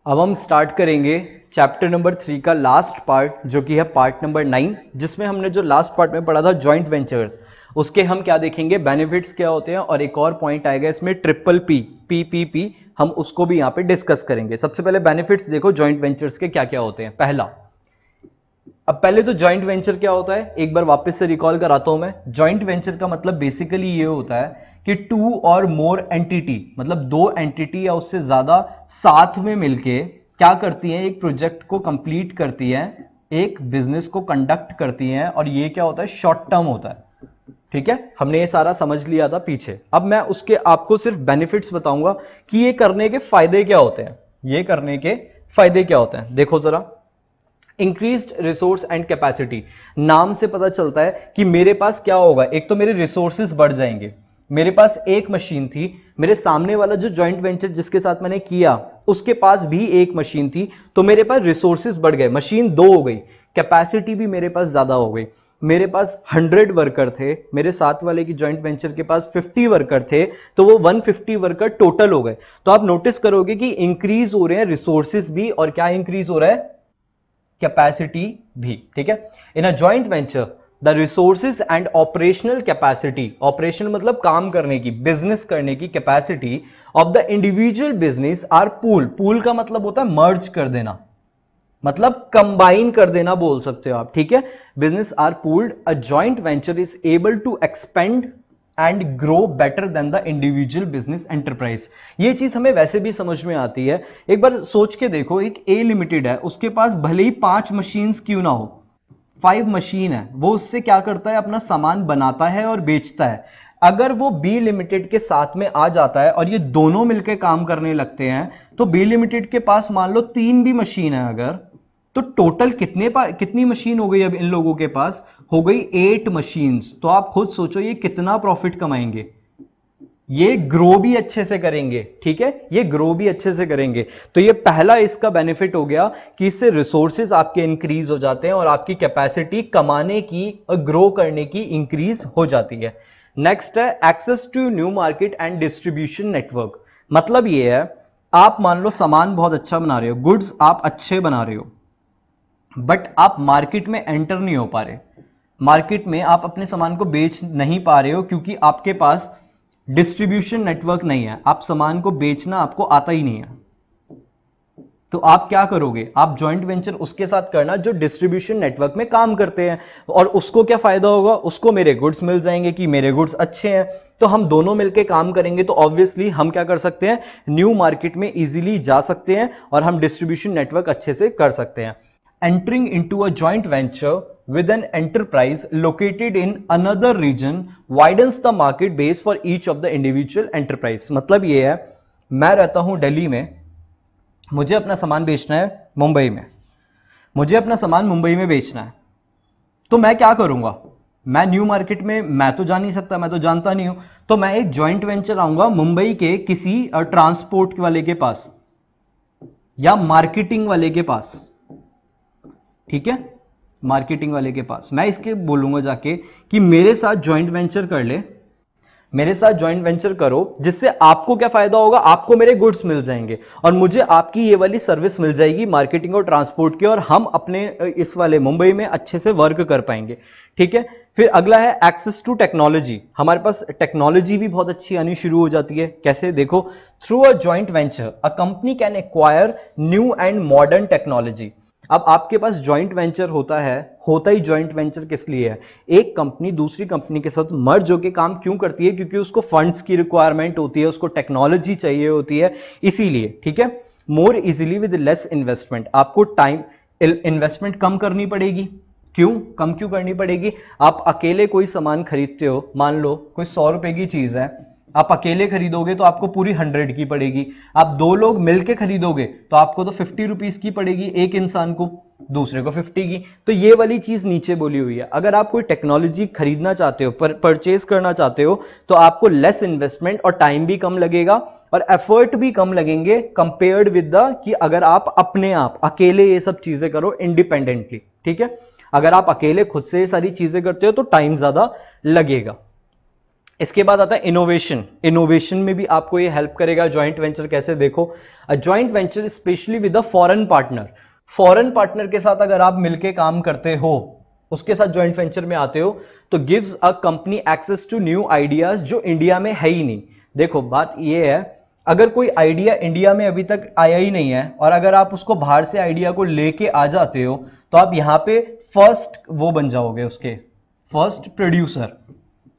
अब हम स्टार्ट करेंगे चैप्टर नंबर 3 का लास्ट पार्ट जो कि है पार्ट नंबर 9, जिसमें हमने जो लास्ट पार्ट में पढ़ा था जॉइंट वेंचर्स, उसके हम क्या देखेंगे, बेनिफिट्स क्या होते हैं और एक और पॉइंट आएगा इसमें ट्रिपल पी, पीपीपी, हम उसको भी यहाँ पे डिस्कस करेंगे। सबसे पहले बेनिफिट्स देखो जॉइंट वेंचर्स के क्या क्या होते हैं। अब पहले तो जॉइंट वेंचर क्या होता है एक बार वापस से रिकॉल कराता हूं मैं। जॉइंट वेंचर का मतलब बेसिकली ये होता है कि टू और मोर एंटिटी, मतलब दो एंटिटी या उससे ज्यादा साथ में मिलके क्या करती हैं, एक प्रोजेक्ट को कंप्लीट करती हैं, एक बिजनेस को कंडक्ट करती हैं, और ये क्या होता है, शॉर्ट टर्म होता है। ठीक है, हमने ये सारा समझ लिया था पीछे। अब मैं उसके आपको सिर्फ बेनिफिट्स बताऊंगा कि ये करने के फायदे क्या होते हैं। ये करने के फायदे क्या होते हैं देखो जरा। इंक्रीज्ड रिसोर्स एंड कैपेसिटी, नाम से पता चलता है कि मेरे पास क्या होगा, एक तो मेरे रिसोर्सेज बढ़ जाएंगे। मेरे पास एक मशीन थी, मेरे सामने वाला जो जॉइंट वेंचर जिसके साथ मैंने किया उसके पास भी एक मशीन थी, तो मेरे पास रिसोर्सेज बढ़ गए, मशीन दो हो गई, कैपेसिटी भी मेरे पास ज्यादा हो गई। मेरे पास 100 वर्कर थे, मेरे साथ वाले की जॉइंट वेंचर के पास 50 वर्कर थे, तो वो 150 वर्कर टोटल हो गए। तो आप नोटिस करोगे कि इंक्रीज हो रहे हैं रिसोर्सेज भी, और क्या इंक्रीज हो रहा है, कैपेसिटी भी। ठीक है, in a joint venture the resources and operational capacity, operational मतलब काम करने की, बिजनेस करने की capacity of the individual business are pool, pool का मतलब होता है मर्ज कर देना, मतलब कंबाइन कर देना बोल सकते हो आप। ठीक है, business are pooled, a joint venture is able to expand and grow better than the individual business enterprise. ये चीज हमें वैसे भी समझ में आती है। एक बार सोच के देखो, एक ए लिमिटेड है, उसके पास भले ही 5 मशीन क्यों ना हो, 5 मशीन है, वो उससे क्या करता है, अपना सामान बनाता है और बेचता है। अगर वो बी लिमिटेड के साथ में आ जाता है और ये दोनों मिलकर काम करने लगते हैं, तो बी लिमिटेड के पास मान लो 3 भी मशीन है अगर, तो टोटल कितनी मशीन हो गई, अब इन लोगों के पास हो गई 8 मशीन्स। तो आप खुद सोचो ये कितना प्रॉफिट कमाएंगे, ये ग्रो भी अच्छे से करेंगे। ठीक है, ये ग्रो भी अच्छे से करेंगे। तो ये पहला इसका बेनिफिट हो गया कि इससे रिसोर्सेज आपके इंक्रीज हो जाते हैं और आपकी कैपेसिटी कमाने की और ग्रो करने की इंक्रीज हो जाती है। नेक्स्ट है access to new market and distribution network. मतलब ये है, आप मान लो सामान बहुत अच्छा बना रहे हो, गुड्स आप अच्छे बना रहे हो, बट आप मार्केट में एंटर नहीं हो पा रहे, मार्केट में आप अपने सामान को बेच नहीं पा रहे हो क्योंकि आपके पास डिस्ट्रीब्यूशन नेटवर्क नहीं है, आप सामान को बेचना आपको आता ही नहीं है। तो आप क्या करोगे, आप जॉइंट वेंचर उसके साथ करना जो डिस्ट्रीब्यूशन नेटवर्क में काम करते हैं, और उसको क्या फायदा होगा, उसको मेरे गुड्स मिल जाएंगे कि मेरे गुड्स अच्छे हैं, तो हम दोनों मिलकर काम करेंगे, तो ऑब्वियसली हम क्या कर सकते हैं, न्यू मार्केट में इजीली जा सकते हैं और हम डिस्ट्रीब्यूशन नेटवर्क अच्छे से कर सकते हैं। Entering into a joint venture with an enterprise located in another region widens the market base for each of the individual enterprise। मतलब ये है, मैं रहता हूं दिल्ली में, मुझे अपना सामान बेचना है मुंबई में, मुझे अपना सामान मुंबई में बेचना है, तो मैं क्या करूंगा, मैं न्यू मार्केट में मैं तो जा नहीं सकता, मैं तो जानता नहीं हूं, तो मैं एक जॉइंट वेंचर आऊंगा मुंबई के किसी ट्रांसपोर्ट वाले के पास या मार्केटिंग वाले के पास। ठीक है, मार्केटिंग वाले के पास मैं इसके बोलूंगा जाके कि मेरे साथ जॉइंट वेंचर कर ले, मेरे साथ जॉइंट वेंचर करो, जिससे आपको क्या फायदा होगा, आपको मेरे गुड्स मिल जाएंगे और मुझे आपकी ये वाली सर्विस मिल जाएगी मार्केटिंग और ट्रांसपोर्ट की, और हम अपने इस वाले मुंबई में अच्छे से वर्क कर पाएंगे। ठीक है, फिर अगला है एक्सेस टू टेक्नोलॉजी। हमारे पास टेक्नोलॉजी भी बहुत अच्छी आनी शुरू हो जाती है। कैसे देखो, through a joint venture a company can acquire new and modern technology. अब आपके पास जॉइंट वेंचर होता है, होता ही जॉइंट वेंचर किस लिए है, एक कंपनी दूसरी कंपनी के साथ मर्ज होकर काम क्यों करती है, क्योंकि उसको फंड्स की रिक्वायरमेंट होती है, उसको टेक्नोलॉजी चाहिए होती है, इसीलिए। ठीक है, more easily with less investment, आपको टाइम इन्वेस्टमेंट कम करनी पड़ेगी। क्यों कम क्यों करनी पड़ेगी, आप अकेले कोई सामान खरीदते हो, मान लो कोई 100 रुपए की चीज है, आप अकेले खरीदोगे तो आपको पूरी 100 की पड़ेगी, आप दो लोग मिलके खरीदोगे तो आपको तो 50 रुपीज की पड़ेगी, एक इंसान को, दूसरे को 50 की। तो ये वाली चीज नीचे बोली हुई है। अगर आप कोई टेक्नोलॉजी खरीदना चाहते हो, परचेज करना चाहते हो, तो आपको लेस इन्वेस्टमेंट और टाइम भी कम लगेगा और एफर्ट भी कम लगेंगे कंपेयर्ड विद द कि अगर आप अपने आप अकेले ये सब चीजें करो इंडिपेंडेंटली। ठीक है, अगर आप अकेले खुद से ये सारी चीजें करते हो तो टाइम ज्यादा लगेगा। इसके बाद आता है इनोवेशन। इनोवेशन में भी आपको ये हेल्प करेगा जॉइंट वेंचर। कैसे? देखो, अ joint venture specially with a foreign partner. Foreign partner के साथ अगर आप मिलके काम करते हो, उसके साथ जॉइंट वेंचर में आते हो, तो gives a company access to new ideas जो इंडिया में है ही नहीं। देखो, बात ये है, अगर कोई आइडिया इंडिया में अभी तक आया ही नहीं है और अगर आप उसको बाहर से आइडिया को लेके आ जाते हो, तो आप यहां पे फर्स्ट वो बन जाओगे, उसके फर्स्ट प्रोड्यूसर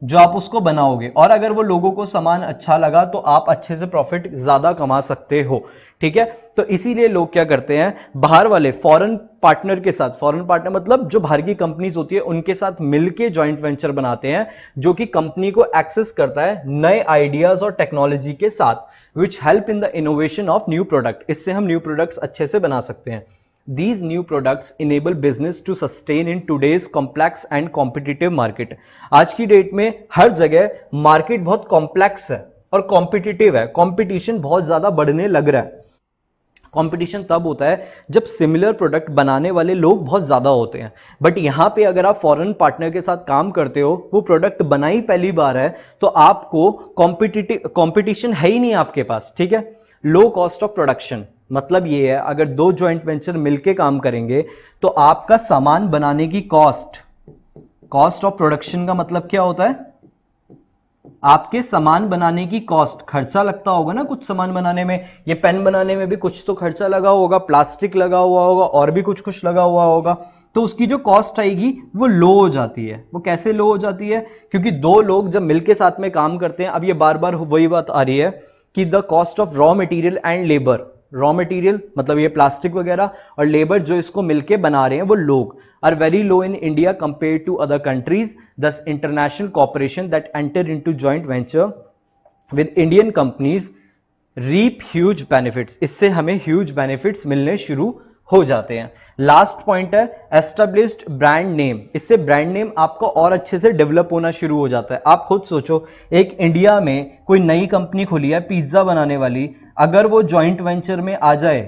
जो आप उसको बनाओगे। और अगर वो लोगों को सामान अच्छा लगा तो आप अच्छे से प्रॉफिट ज्यादा कमा सकते हो। ठीक है, तो इसीलिए लोग क्या करते हैं, बाहर वाले फॉरेन पार्टनर के साथ, फॉरेन पार्टनर मतलब जो बाहर की कंपनीज होती है उनके साथ मिलके जॉइंट वेंचर बनाते हैं, जो कि कंपनी को एक्सेस करता है नए आइडियाज और टेक्नोलॉजी के साथ, which help in the innovation of new product. इससे हम न्यू प्रोडक्ट्स अच्छे से बना सकते हैं। These new products enable business to sustain in today's complex and competitive market। आज की डेट में हर जगह मार्केट बहुत कॉम्प्लेक्स है और कॉम्पिटिटिव है, कंपटीशन बहुत ज्यादा बढ़ने लग रहा है। कंपटीशन तब होता है जब सिमिलर प्रोडक्ट बनाने वाले लोग बहुत ज्यादा होते हैं। बट यहां पे अगर आप फॉरेन पार्टनर के साथ काम करते हो, वो प्रोडक्ट बनाई पहली बार है, तो आपको कंपटीशन है ही नहीं आपके पास। ठीक है, लो कॉस्ट ऑफ प्रोडक्शन मतलब ये है, अगर दो जॉइंट वेंचर मिलके काम करेंगे तो आपका सामान बनाने की कॉस्ट ऑफ प्रोडक्शन का मतलब क्या होता है, आपके सामान बनाने की कॉस्ट, खर्चा लगता होगा ना कुछ सामान बनाने में। ये पेन बनाने में भी कुछ तो खर्चा लगा होगा, प्लास्टिक लगा हुआ होगा और भी कुछ कुछ लगा हुआ होगा, तो उसकी जो कॉस्ट आएगी वो लो हो जाती है। वो कैसे लो हो जाती है? क्योंकि दो लोग जब मिलके साथ में काम करते हैं, अब ये बार बार वही बात आ रही है कि the cost of raw material and labour, raw material मतलब ये प्लास्टिक वगैरह, और लेबर जो इसको मिलके बना रहे हैं वो लोग, are very low in India compare to other countries. This international corporation that enter into joint venture with Indian companies reap huge benefits. इससे हमें ह्यूज बेनिफिट्स मिलने शुरू हो जाते हैं। लास्ट पॉइंट है एस्टेब्लिश्ड ब्रांड नेम। इससे ब्रांड नेम आपको और अच्छे से डेवलप होना शुरू हो जाता है। आप खुद सोचो, एक इंडिया में कोई नई कंपनी खुली है पिज्जा बनाने वाली, अगर वो जॉइंट वेंचर में आ जाए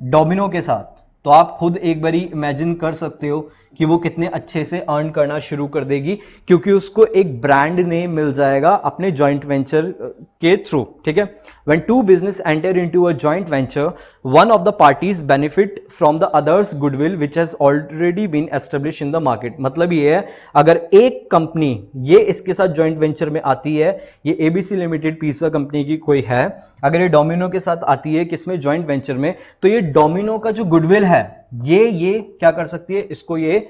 डोमिनो के साथ, तो आप खुद एक बारी इमेजिन कर सकते हो कि वो कितने अच्छे से अर्न करना शुरू कर देगी, क्योंकि उसको एक ब्रांड नेम मिल जाएगा अपने जॉइंट वेंचर के थ्रू। ठीक है, when two business enter into a joint venture, one of the parties benefit from the others goodwill which has already been establish in the market. मतलब ये है, अगर एक कंपनी ये इसके साथ जॉइंट वेंचर में आती है, ये एबीसी लिमिटेड पिज्जा कंपनी की कोई है, अगर ये डोमिनो के साथ आती है किसमें, जॉइंट वेंचर में, तो ये डोमिनो का जो गुडविल है ये क्या कर सकती है, इसको ये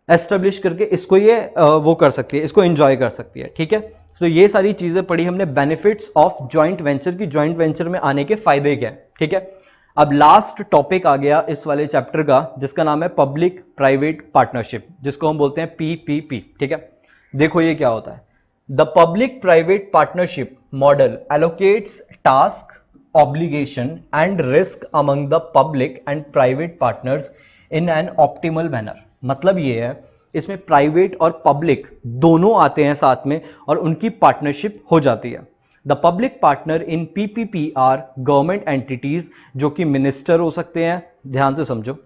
एस्टेब्लिश करके इसको ये वो कर सकती है, इसको एंजॉय कर सकती है। ठीक है, तो ये सारी चीजें पढ़ी हमने बेनिफिट्स ऑफ जॉइंट वेंचर की, जॉइंट वेंचर में आने के फायदे क्या है। ठीक है, अब लास्ट टॉपिक आ गया इस वाले चैप्टर का, जिसका नाम है पब्लिक प्राइवेट पार्टनरशिप, जिसको हम बोलते हैं पीपीपी। ठीक है, देखो ये क्या होता है। The public private partnership model allocates task, obligation and risk among the public and private partners in an optimal manner. मतलब ये है, इसमें प्राइवेट और पब्लिक दोनों आते हैं साथ में और उनकी पार्टनरशिप हो जाती है। The public partner in PPP are government entities, जो कि मिनिस्टर हो सकते हैं, ध्यान से समझो,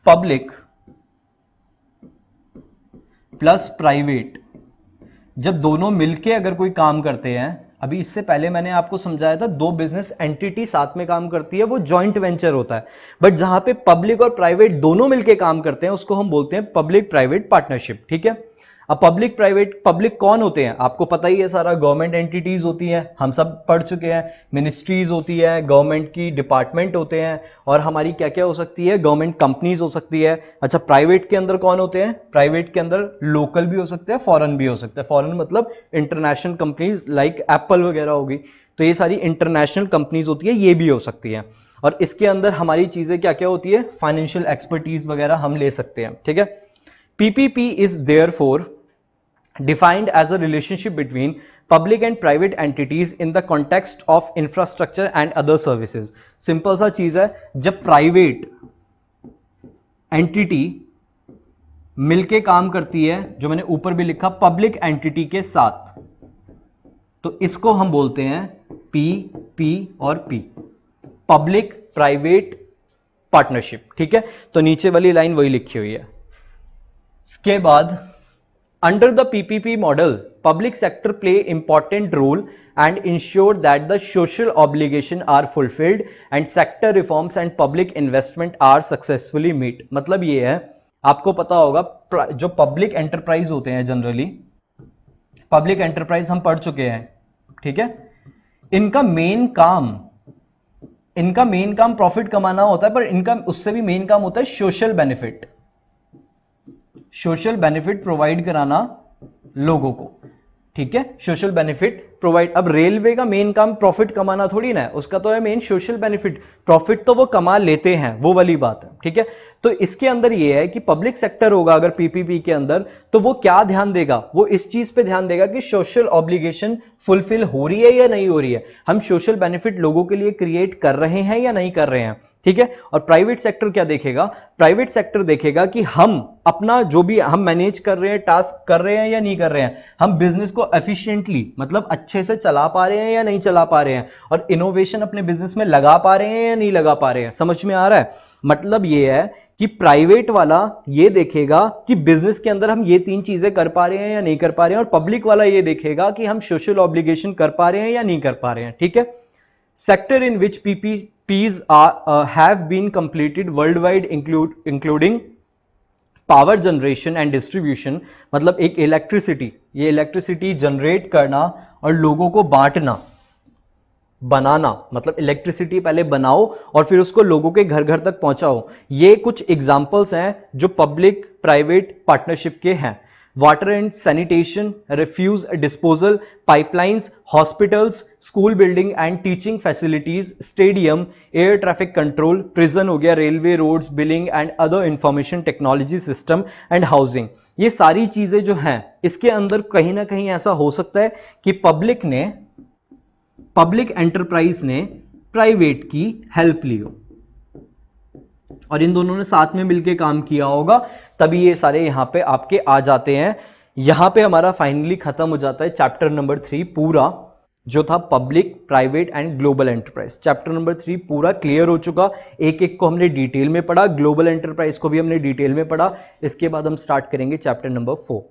पब्लिक प्लस प्राइवेट जब दोनों मिलके अगर कोई काम करते हैं, अभी इससे पहले मैंने आपको समझाया था दो बिजनेस एंटिटी साथ में काम करती है, वो जॉइंट वेंचर होता है। बट जहां पे पब्लिक और प्राइवेट दोनों मिलके काम करते हैं, उसको हम बोलते हैं पब्लिक प्राइवेट पार्टनरशिप। ठीक है, अब पब्लिक प्राइवेट, पब्लिक कौन होते हैं आपको पता ही है सारा, गवर्नमेंट एंटिटीज होती हैं, हम सब पढ़ चुके हैं, मिनिस्ट्रीज होती है, गवर्नमेंट की डिपार्टमेंट होते हैं, और हमारी क्या क्या हो सकती है, गवर्नमेंट कंपनीज हो सकती है। अच्छा, प्राइवेट के अंदर कौन होते हैं, प्राइवेट के अंदर लोकल भी हो सकते हैं, फॉरेन भी हो सकते हैं। फॉरेन मतलब इंटरनेशनल कंपनीज लाइक एप्पल वगैरह होगी, तो ये सारी इंटरनेशनल कंपनीज होती है, ये भी हो सकती है। और इसके अंदर हमारी चीजें क्या क्या होती है, फाइनेंशियल एक्सपर्टीज वगैरह हम ले सकते हैं। ठीक है, PPP is therefore defined as a relationship between public and private entities in the context of infrastructure and other services। Simple सा चीज है, जब प्राइवेट एंटिटी मिलके काम करती है, जो मैंने ऊपर भी लिखा पब्लिक एंटिटी के साथ, तो इसको हम बोलते हैं पी पी और पी, पब्लिक प्राइवेट पार्टनरशिप। ठीक है, तो नीचे वाली लाइन वही लिखी हुई है। इसके बाद Under the PPP model, public sector play important role and ensure that the social obligation are fulfilled and sector reforms and public investment are successfully met. मतलब ये है, आपको पता होगा जो पब्लिक एंटरप्राइज होते हैं, जनरली पब्लिक एंटरप्राइज हम पढ़ चुके हैं, ठीक है। इनका मेन काम प्रॉफिट कमाना होता है, पर इनका उससे भी मेन काम होता है सोशल बेनिफिट प्रोवाइड कराना लोगों को, ठीक है। सोशल बेनिफिट प्रोवाइड, अब रेलवे का मेन काम प्रॉफिट कमाना थोड़ी ना है, उसका तो है मेन सोशल बेनिफिट। प्रॉफिट तो वो कमा लेते हैं, वो वाली बात है, ठीक है। तो इसके अंदर ये है कि पब्लिक सेक्टर होगा अगर पीपीपी के अंदर, तो वो क्या ध्यान देगा, वो इस चीज पे ध्यान देगा कि सोशल ऑब्लिगेशन फुलफिल हो रही है या नहीं हो रही है, हम सोशल बेनिफिट लोगों के लिए क्रिएट कर रहे हैं या नहीं कर रहे हैं, ठीक है। और प्राइवेट सेक्टर क्या देखेगा, प्राइवेट सेक्टर देखेगा कि हम अपना जो भी हम मैनेज कर रहे हैं, टास्क कर रहे हैं या नहीं कर रहे हैं, हम बिजनेस को एफिशिएंटली मतलब अच्छे से चला पा रहे हैं या नहीं चला पा रहे हैं, और इनोवेशन अपने बिजनेस में लगा पा रहे हैं या नहीं लगा पा रहे हैं। समझ में आ रहा है? मतलब ये है कि प्राइवेट वाला ये देखेगा कि बिजनेस के अंदर हम ये 3 चीजें कर पा रहे हैं या नहीं कर पा रहे हैं, और पब्लिक वाला ये देखेगा कि हम सोशल ऑब्लिगेशन कर पा रहे हैं या नहीं कर पा रहे हैं, ठीक है। Sector in which PPPs have been completed worldwide including power generation and distribution, मतलब एक इलेक्ट्रिसिटी, ये इलेक्ट्रिसिटी जनरेट करना और लोगों को बांटना, बनाना, मतलब इलेक्ट्रिसिटी पहले बनाओ और फिर उसको लोगों के घर घर तक पहुंचाओ। ये कुछ एग्जांपल्स हैं जो पब्लिक प्राइवेट पार्टनरशिप के हैं। Water and sanitation, refuse disposal, pipelines, hospitals, school building and teaching facilities, stadium, air traffic control, prison हो गया, railway, roads, billing and other information technology system and housing. ये सारी चीजें जो हैं, इसके अंदर कहीं ना कहीं ऐसा हो सकता है कि पब्लिक एंटरप्राइज ने प्राइवेट की हेल्प ली हो और इन दोनों ने साथ में मिलकर काम किया होगा, तभी ये सारे यहां पे आपके आ जाते हैं। यहां पे हमारा फाइनली खत्म हो जाता है चैप्टर नंबर 3 पूरा, जो था public, private and global enterprise. Chapter number 3 पूरा क्लियर हो चुका, एक एक को हमने डिटेल में पढ़ा, ग्लोबल एंटरप्राइज को भी हमने डिटेल में पढ़ा। इसके बाद हम स्टार्ट करेंगे चैप्टर नंबर 4।